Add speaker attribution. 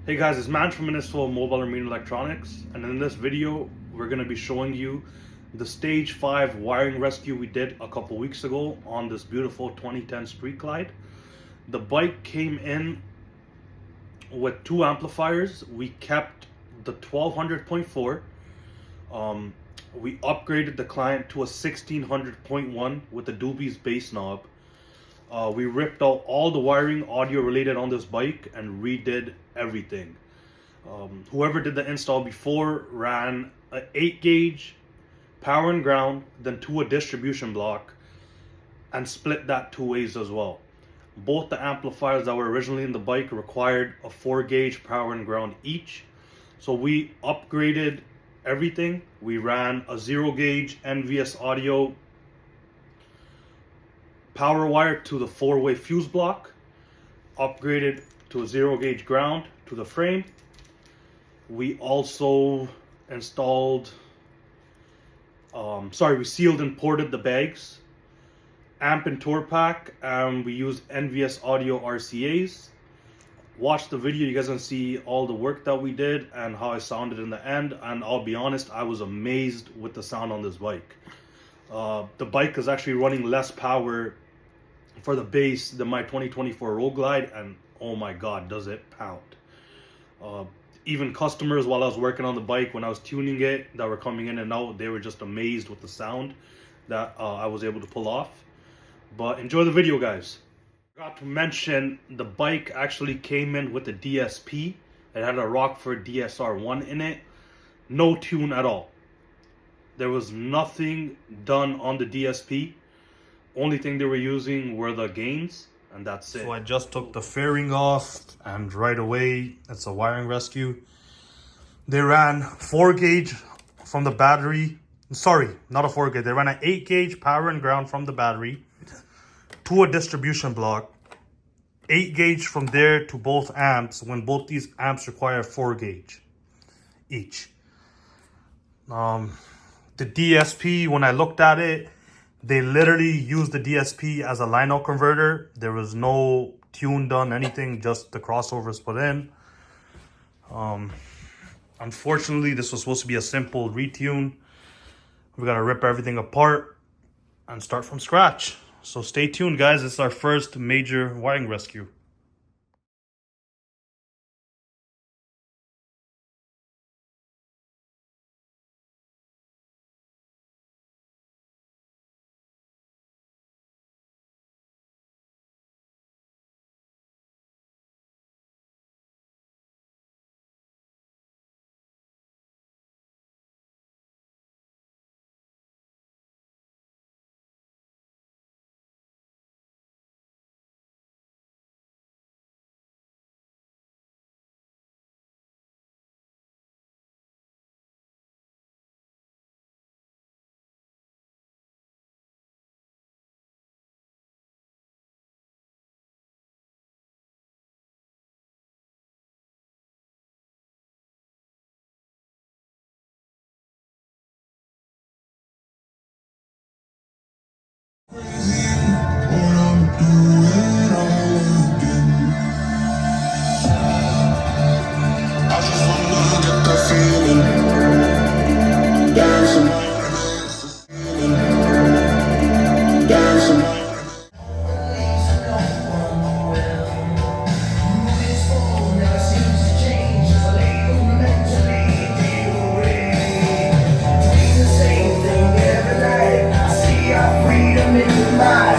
Speaker 1: Hey guys, it's Man from Municipal Mobile and Marine Electronics, and in this video we're going to be showing you the stage 5 wiring rescue we did a couple weeks ago on this beautiful 2010 Street Glide. The bike came in with two amplifiers. We kept the 1200.4. We upgraded the client to a 1600.1 with the Doobie's bass knob. We ripped out all the wiring audio related on this bike and redid everything. Whoever did the install before ran an 8 gauge power and ground, then to a distribution block, and split that two ways as well. Both the amplifiers that were originally in the bike required a 4 gauge power and ground each. So we upgraded everything. We ran a 0 gauge NVS audio power wire to the 4-way fuse block, upgraded to a 0 gauge ground to the frame. We also installed, we sealed and ported the bags, amp and tour pack, and we used NVS audio RCAs. Watch the video, you guys can see all the work that we did and how I sounded in the end. And I'll be honest, I was amazed with the sound on this bike. The bike is actually running less power for the bass than my 2024 Road Glide, and oh my god, does it pound. Even customers, while I was working on the bike, when I was tuning it, that were coming in and out, they were just amazed with the sound that I was able to pull off. But enjoy the video, guys. Forgot to mention, the bike actually came in with a DSP. It had a Rockford DSR1 in it. No tune at all. There was nothing done on the DSP. Only thing they were using were the gains, and that's it. So I just took the fairing off, and right away, it's a wiring rescue. They ran 4 gauge from the battery. Sorry, not a 4 gauge. They ran an 8 gauge power and ground from the battery to a distribution block. 8 gauge from there to both amps, when both these amps require 4 gauge each. The DSP, when I looked at it, they literally used the DSP as a line out converter. There was no tune done, anything, just the crossovers put in. Unfortunately, this was supposed to be a simple retune. We gotta rip everything apart and start from scratch. So stay tuned, guys. It's our first major wiring rescue.
Speaker 2: Freedom in my